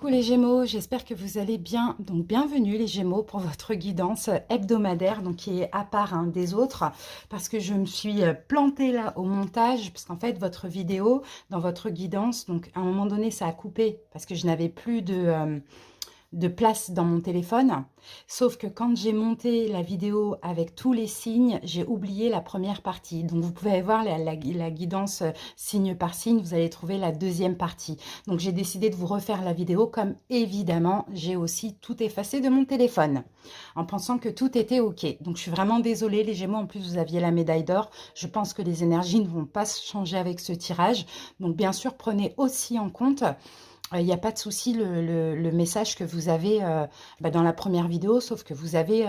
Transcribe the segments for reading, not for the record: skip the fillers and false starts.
Coucou les Gémeaux, j'espère que vous allez bien. Donc bienvenue les Gémeaux pour votre guidance hebdomadaire, donc qui est à part des autres, parce que je me suis plantée là au montage, parce qu'en fait votre vidéo dans votre guidance, donc à un moment donné ça a coupé parce que je n'avais plus de place dans mon téléphone. Sauf que quand j'ai monté la vidéo avec tous les signes, j'ai oublié la première partie. Donc vous pouvez voir la guidance signe par signe, vous allez trouver la deuxième partie. Donc j'ai décidé de vous refaire la vidéo comme évidemment j'ai aussi tout effacé de mon téléphone en pensant que tout était ok. Donc je suis vraiment désolée les Gémeaux, en plus vous aviez la médaille d'or. Je pense que les énergies ne vont pas changer avec ce tirage. Donc bien sûr prenez aussi en compte il n'y a pas de souci, le message que vous avez dans la première vidéo, sauf que vous avez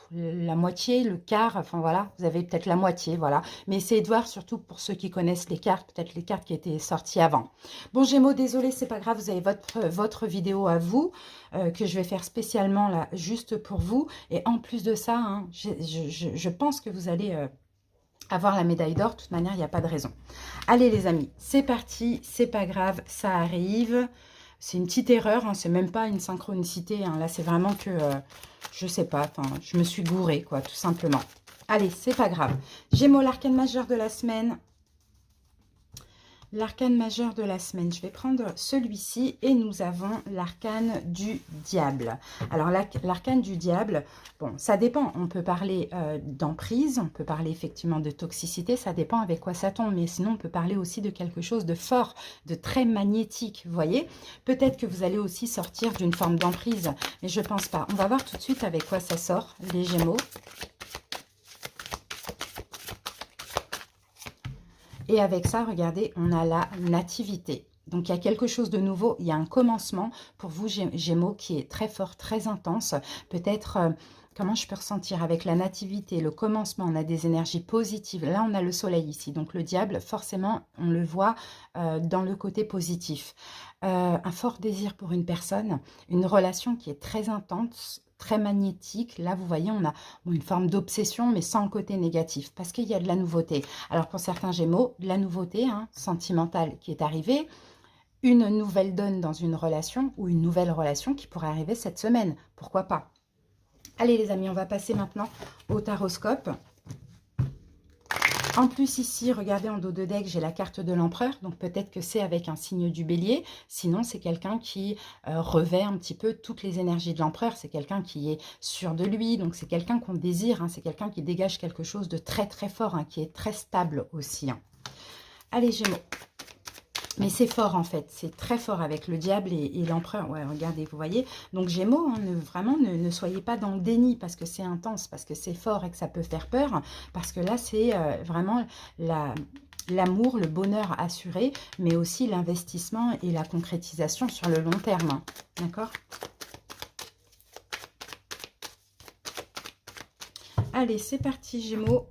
la moitié, le quart, enfin voilà, vous avez peut-être la moitié, voilà. Mais essayez de voir, surtout pour ceux qui connaissent les cartes, peut-être les cartes qui étaient sorties avant. Bon, Gémeaux, désolé, c'est pas grave, vous avez votre vidéo à vous, que je vais faire spécialement là, juste pour vous. Et en plus de ça, hein, je pense que vous allez avoir la médaille d'or. De toute manière, il n'y a pas de raison. Allez les amis, c'est parti, c'est pas grave, ça arrive. C'est une petite erreur, hein, c'est même pas une synchronicité. Hein, là, c'est vraiment que, je sais pas, je me suis gourée, quoi, tout simplement. Allez, c'est pas grave. Gémeaux, l'arcane majeur de la semaine. L'arcane majeur de la semaine, je vais prendre celui-ci et nous avons l'arcane du diable. Alors l'arcane du diable, bon, ça dépend, on peut parler d'emprise, on peut parler effectivement de toxicité, ça dépend avec quoi ça tombe, mais sinon on peut parler aussi de quelque chose de fort, de très magnétique, vous voyez. Peut-être que vous allez aussi sortir d'une forme d'emprise, mais je pense pas. On va voir tout de suite avec quoi ça sort, les Gémeaux. Et avec ça, regardez, on a la nativité. Donc, il y a quelque chose de nouveau, il y a un commencement pour vous, Gémeaux, qui est très fort, très intense. Peut-être, comment je peux ressentir avec la nativité, le commencement, on a des énergies positives. Là, on a le soleil ici. Donc, le diable, forcément, on le voit dans le côté positif. Un fort désir pour une personne, une relation qui est très intense, très magnétique. Là, vous voyez, on a une forme d'obsession, mais sans le côté négatif, parce qu'il y a de la nouveauté. Alors, pour certains Gémeaux, de la nouveauté sentimentale qui est arrivée, une nouvelle donne dans une relation, ou une nouvelle relation qui pourrait arriver cette semaine. Pourquoi pas? Allez, les amis, on va passer maintenant au taroscope. En plus, ici, regardez en dos de deck, j'ai la carte de l'empereur. Donc, peut-être que c'est avec un signe du bélier. Sinon, c'est quelqu'un qui revêt un petit peu toutes les énergies de l'empereur. C'est quelqu'un qui est sûr de lui. Donc, c'est quelqu'un qu'on désire. Hein. C'est quelqu'un qui dégage quelque chose de très, très fort, qui est très stable aussi. Allez, Gémeaux. Mais c'est fort en fait, c'est très fort avec le diable et l'empereur. Ouais, regardez, vous voyez. Donc Gémeaux, vraiment, ne soyez pas dans le déni parce que c'est intense, parce que c'est fort et que ça peut faire peur. Parce que là, c'est vraiment l'amour, le bonheur assuré, mais aussi l'investissement et la concrétisation sur le long terme. D'accord? Allez, c'est parti Gémeaux.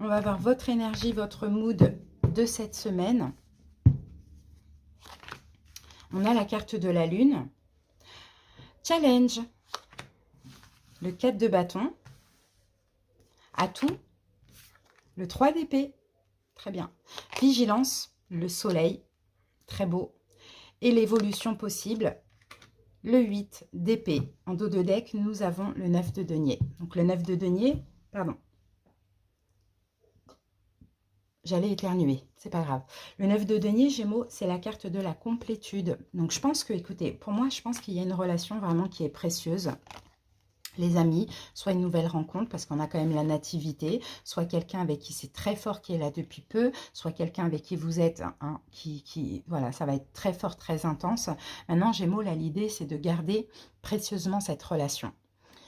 On va voir votre énergie, votre mood de cette semaine. On a la carte de la lune. Challenge. Le 4 de bâton. Atout. Le 3 d'épée. Très bien. Vigilance. Le soleil. Très beau. Et l'évolution possible. Le 8 d'épée. En dos de deck, nous avons le 9 de denier. Donc le 9 de denier, pardon. J'allais éternuer, c'est pas grave. Le 9 de denier, Gémeaux, c'est la carte de la complétude. Donc je pense que, écoutez, pour moi, je pense qu'il y a une relation vraiment qui est précieuse. Les amis, soit une nouvelle rencontre, parce qu'on a quand même la nativité, soit quelqu'un avec qui c'est très fort, qui est là depuis peu, soit quelqu'un avec qui vous êtes, voilà, ça va être très fort, très intense. Maintenant, Gémeaux, là, l'idée, c'est de garder précieusement cette relation.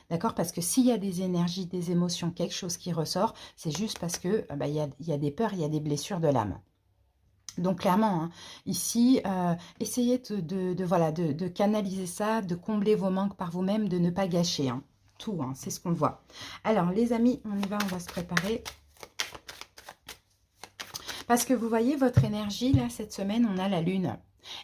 D'accord? Parce que s'il y a des énergies, des émotions, quelque chose qui ressort, c'est juste parce que y a des peurs, il y a des blessures de l'âme. Donc clairement, ici, essayez de canaliser ça, de combler vos manques par vous-même, de ne pas gâcher. Tout, c'est ce qu'on voit. Alors les amis, on y va, on va se préparer. Parce que vous voyez, votre énergie, là, cette semaine, on a la lune.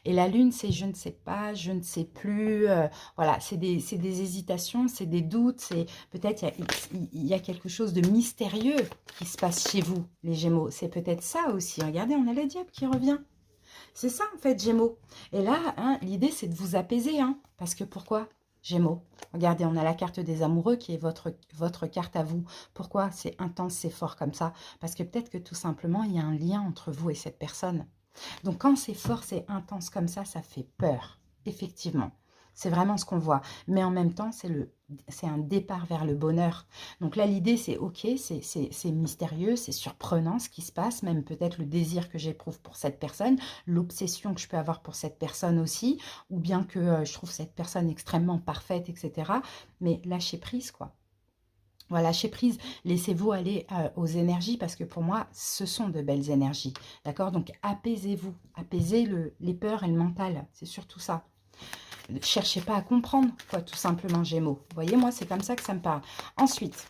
Et la lune, c'est je ne sais pas, je ne sais plus. Voilà, c'est des hésitations, c'est des doutes. C'est peut-être il y a quelque chose de mystérieux qui se passe chez vous, les Gémeaux. C'est peut-être ça aussi. Regardez, on a le diable qui revient. C'est ça, en fait, Gémeaux. Et là, hein, l'idée, c'est de vous apaiser. Hein, parce que pourquoi, Gémeaux? Regardez, on a la carte des amoureux qui est votre carte à vous. Pourquoi c'est intense, c'est fort comme ça? Parce que peut-être que tout simplement, il y a un lien entre vous et cette personne. Donc, quand c'est fort, c'est intense comme ça fait peur. Effectivement. C'est vraiment ce qu'on voit. Mais en même temps, c'est un départ vers le bonheur. Donc là, l'idée, c'est ok, c'est mystérieux, c'est surprenant ce qui se passe, même peut-être le désir que j'éprouve pour cette personne, l'obsession que je peux avoir pour cette personne aussi, ou bien que je trouve cette personne extrêmement parfaite, etc. Mais lâchez prise, quoi. Voilà, lâchez prise, laissez-vous aller aux énergies parce que pour moi, ce sont de belles énergies. D'accord? Donc, apaisez-vous, apaisez les peurs et le mental. C'est surtout ça. Ne cherchez pas à comprendre, quoi, tout simplement, Gémeaux. Vous voyez, moi, c'est comme ça que ça me parle. Ensuite,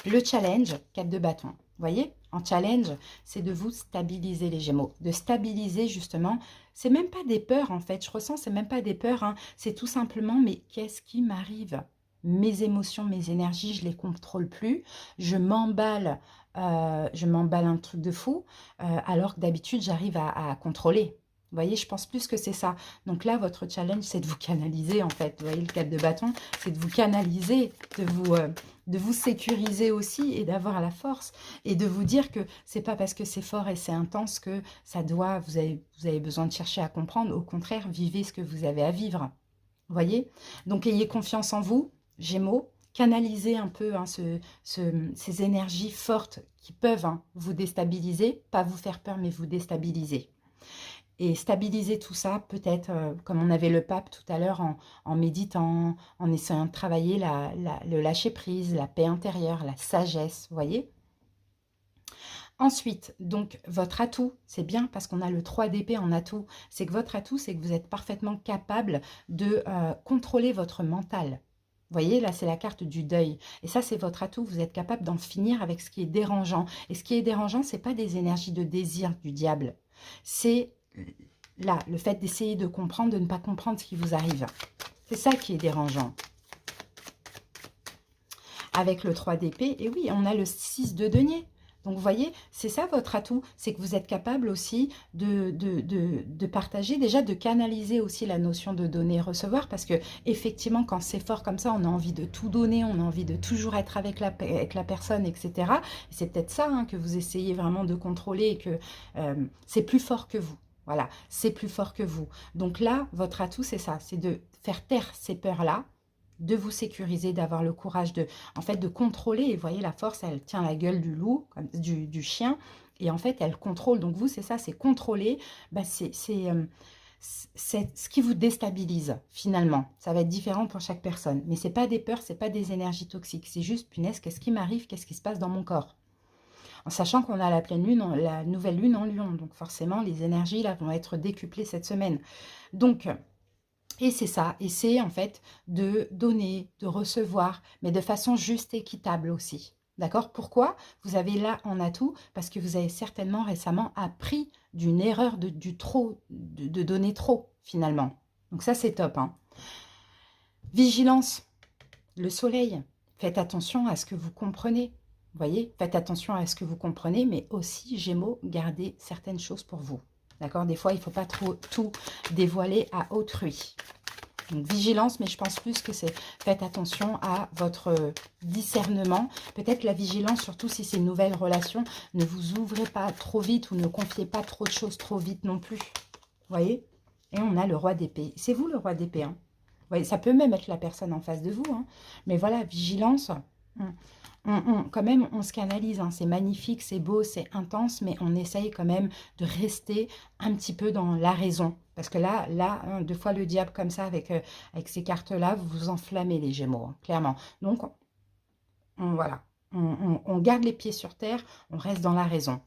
le challenge, 4 de bâton. Vous voyez, en challenge, c'est de vous stabiliser, les Gémeaux. De stabiliser, justement, c'est même pas des peurs, en fait. Je ressens, c'est même pas des peurs. Hein. C'est tout simplement, mais qu'est-ce qui m'arrive? Mes émotions, mes énergies, je les contrôle plus. Je m'emballe un truc de fou, alors que d'habitude, j'arrive à contrôler. Vous voyez, je pense plus que c'est ça. Donc là, votre challenge, c'est de vous canaliser, en fait. Vous voyez, le 4 de bâton, c'est de vous canaliser, de vous sécuriser aussi et d'avoir la force. Et de vous dire que c'est pas parce que c'est fort et c'est intense que ça doit, vous avez besoin de chercher à comprendre. Au contraire, vivez ce que vous avez à vivre. Vous voyez? Donc, ayez confiance en vous, Gémeaux. Canalisez un peu hein, ces énergies fortes qui peuvent hein, vous déstabiliser. Pas vous faire peur, mais vous déstabiliser. Et stabiliser tout ça, peut-être, comme on avait le pape tout à l'heure, en méditant, en essayant de travailler le lâcher-prise, la paix intérieure, la sagesse, vous voyez? Ensuite, donc, votre atout, c'est bien parce qu'on a le 3 d'épée en atout. C'est que votre atout, c'est que vous êtes parfaitement capable de contrôler votre mental. Vous voyez, là, c'est la carte du deuil. Et ça, c'est votre atout. Vous êtes capable d'en finir avec ce qui est dérangeant. Et ce qui est dérangeant, ce n'est pas des énergies de désir du diable. C'est là, le fait d'essayer de comprendre, de ne pas comprendre ce qui vous arrive. C'est ça qui est dérangeant. Avec le 3 d'épée, et oui, on a le 6 de denier. Donc, vous voyez, c'est ça votre atout, c'est que vous êtes capable aussi de partager, déjà de canaliser aussi la notion de donner-recevoir, parce que effectivement, quand c'est fort comme ça, on a envie de tout donner, on a envie de toujours être avec la personne, etc. C'est peut-être ça hein, que vous essayez vraiment de contrôler et que c'est plus fort que vous. Voilà, c'est plus fort que vous. Donc là, votre atout, c'est ça, c'est de faire taire ces peurs-là, de vous sécuriser, d'avoir le courage de, en fait, de contrôler. Et vous voyez, la force, elle tient la gueule du loup, du chien, et en fait, elle contrôle. Donc vous, c'est ça, c'est contrôler. Bah, c'est ce qui vous déstabilise, finalement. Ça va être différent pour chaque personne. Mais c'est pas des peurs, c'est pas des énergies toxiques. C'est juste, punaise, qu'est-ce qui m'arrive? Qu'est-ce qui se passe dans mon corps? En sachant qu'on a la pleine lune, la nouvelle lune en Lion. Donc forcément, les énergies, là, vont être décuplées cette semaine. Donc... Et c'est ça, et c'est en fait de donner, de recevoir, mais de façon juste et équitable aussi. D'accord? Pourquoi? Vous avez là en atout, parce que vous avez certainement récemment appris d'une erreur du trop, de donner trop, finalement. Donc ça, c'est top. Hein. Vigilance, le soleil. Faites attention à ce que vous comprenez. Vous voyez? Faites attention à ce que vous comprenez, mais aussi, Gémeaux, gardez certaines choses pour vous. D'accord? Des fois, il ne faut pas trop tout dévoiler à autrui. Donc, vigilance, mais je pense plus que c'est faites attention à votre discernement. Peut-être la vigilance, surtout si c'est une nouvelle relation, ne vous ouvrez pas trop vite ou ne confiez pas trop de choses trop vite non plus. Vous voyez? Et on a le roi d'épée. C'est vous le roi d'épée. Hein? Vous voyez, ça peut même être la personne en face de vous. Hein? Mais voilà, vigilance. Quand même, on se canalise, hein. C'est magnifique, c'est beau, c'est intense, mais on essaye quand même de rester un petit peu dans la raison. Parce que là hein, deux fois le diable comme ça, avec ces cartes-là, vous vous enflammez les Gémeaux, hein, clairement. Donc, voilà, on garde les pieds sur terre, on reste dans la raison.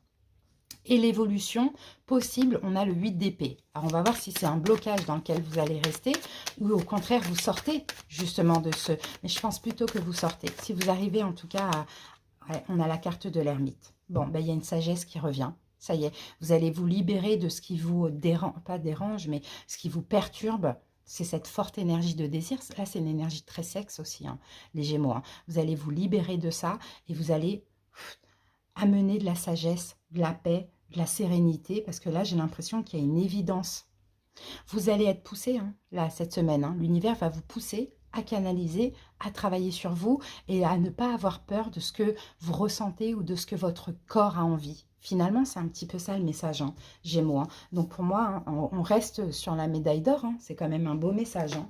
Et l'évolution possible, on a le 8 d'épée. Alors, on va voir si c'est un blocage dans lequel vous allez rester ou au contraire, vous sortez justement de ce... Mais je pense plutôt que vous sortez. Si vous arrivez en tout cas à... Ouais, on a la carte de l'ermite. Bon, ben, il y a une sagesse qui revient. Ça y est, vous allez vous libérer de ce qui vous dérange, pas dérange, mais ce qui vous perturbe. C'est cette forte énergie de désir. Là, c'est une énergie très sexe aussi, hein, les Gémeaux. Hein. Vous allez vous libérer de ça et vous allez amener de la sagesse, de la paix, de la sérénité, parce que là, j'ai l'impression qu'il y a une évidence. Vous allez être poussé, hein, là, cette semaine. Hein. L'univers va vous pousser à canaliser, à travailler sur vous et à ne pas avoir peur de ce que vous ressentez ou de ce que votre corps a envie. Finalement, c'est un petit peu ça le message, hein, Gémeaux. Hein. Donc pour moi, hein, on reste sur la médaille d'or. Hein. C'est quand même un beau message. Hein.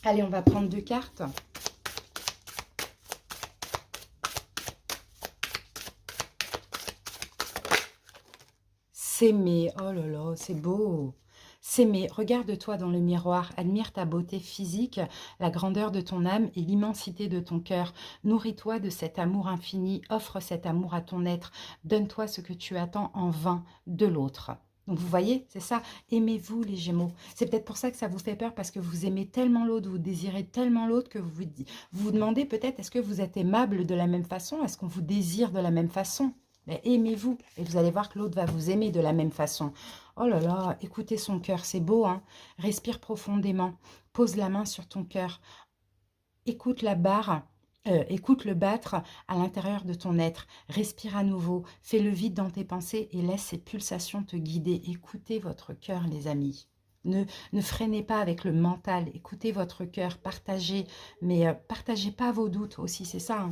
Allez, on va prendre 2 cartes. S'aimer, oh là là, c'est beau. S'aimer, regarde-toi dans le miroir, admire ta beauté physique, la grandeur de ton âme et l'immensité de ton cœur. Nourris-toi de cet amour infini, offre cet amour à ton être, donne-toi ce que tu attends en vain de l'autre. Donc vous voyez, c'est ça, aimez-vous les Gémeaux. C'est peut-être pour ça que ça vous fait peur, parce que vous aimez tellement l'autre, vous désirez tellement l'autre que vous demandez peut-être, est-ce que vous êtes aimable de la même façon? Est-ce qu'on vous désire de la même façon? Mais aimez-vous et vous allez voir que l'autre va vous aimer de la même façon. Oh là là, écoutez son cœur, c'est beau, hein? Respire profondément, pose la main sur ton cœur, écoute la barre, écoute le battre à l'intérieur de ton être, respire à nouveau, fais le vide dans tes pensées et laisse ces pulsations te guider. Écoutez votre cœur, les amis. Ne freinez pas avec le mental, écoutez votre cœur, partagez, mais partagez pas vos doutes aussi, c'est ça, hein?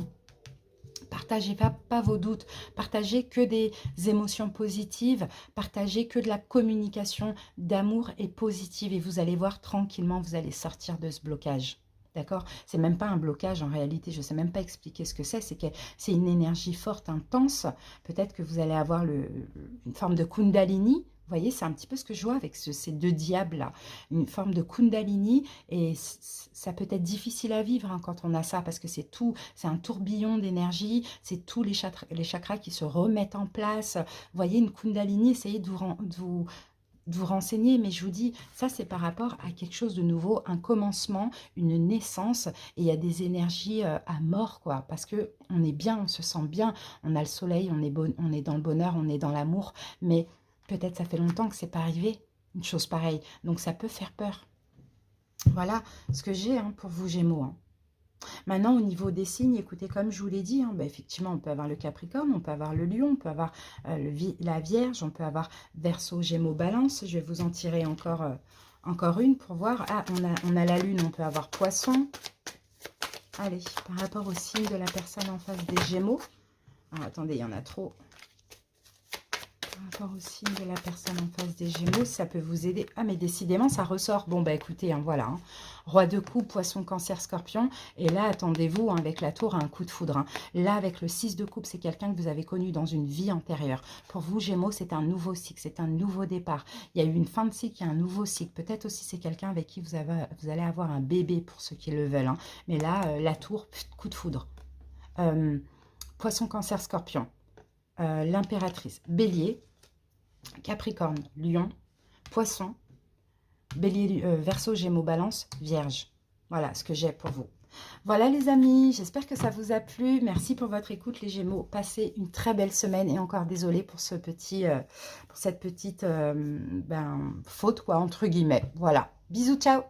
Partagez pas vos doutes, partagez que des émotions positives, partagez que de la communication d'amour et positive et vous allez voir tranquillement, vous allez sortir de ce blocage. D'accord? C'est même pas un blocage en réalité, je ne sais même pas expliquer ce que c'est que c'est une énergie forte, intense. Peut-être que vous allez avoir une forme de Kundalini. Vous voyez, c'est un petit peu ce que je vois avec ces 2 diables-là. Une forme de Kundalini et ça peut être difficile à vivre hein, quand on a ça parce que c'est tout, c'est un tourbillon d'énergie, c'est tous les chakras qui se remettent en place. Vous voyez, une Kundalini, essayez de vous renseigner, mais je vous dis, ça c'est par rapport à quelque chose de nouveau, un commencement, une naissance, et il y a des énergies à mort, quoi, parce que on est bien, on se sent bien, on a le soleil, on est dans le bonheur, on est dans l'amour, mais peut-être ça fait longtemps que c'est pas arrivé, une chose pareille, donc ça peut faire peur. Voilà ce que j'ai hein, pour vous Gémeaux. Hein. Maintenant, au niveau des signes, écoutez, comme je vous l'ai dit, hein, bah, effectivement, on peut avoir le Capricorne, on peut avoir le Lion, on peut avoir la Vierge, on peut avoir Verseau, Gémeaux, Balance. Je vais vous en tirer encore une pour voir. Ah, on a la Lune, on peut avoir Poisson. Allez, par rapport au signe de la personne en face des Gémeaux. Ah, attendez, il y en a trop. Par rapport au signe de la personne en face des Gémeaux, ça peut vous aider. Ah, mais décidément, ça ressort. Bon, bah écoutez, hein, voilà. Hein. Roi de coupe, Poisson, Cancer, Scorpion. Et là, attendez-vous, hein, avec la tour, à un coup de foudre. Hein. Là, avec le 6 de coupe, c'est quelqu'un que vous avez connu dans une vie antérieure. Pour vous, Gémeaux, c'est un nouveau cycle, c'est un nouveau départ. Il y a eu une fin de cycle, il y a un nouveau cycle. Peut-être aussi, c'est quelqu'un avec qui vous allez avoir un bébé, pour ceux qui le veulent. Hein. Mais là, la tour, coup de foudre. Poisson, Cancer, Scorpion. L'impératrice. Bélier. Capricorne, Lion, Poisson, Bélier, Verseau, Gémeaux, Balance, Vierge. Voilà ce que j'ai pour vous. Voilà les amis, j'espère que ça vous a plu. Merci pour votre écoute les Gémeaux. Passez une très belle semaine et encore désolée pour cette petite faute quoi entre guillemets. Voilà. Bisous, ciao.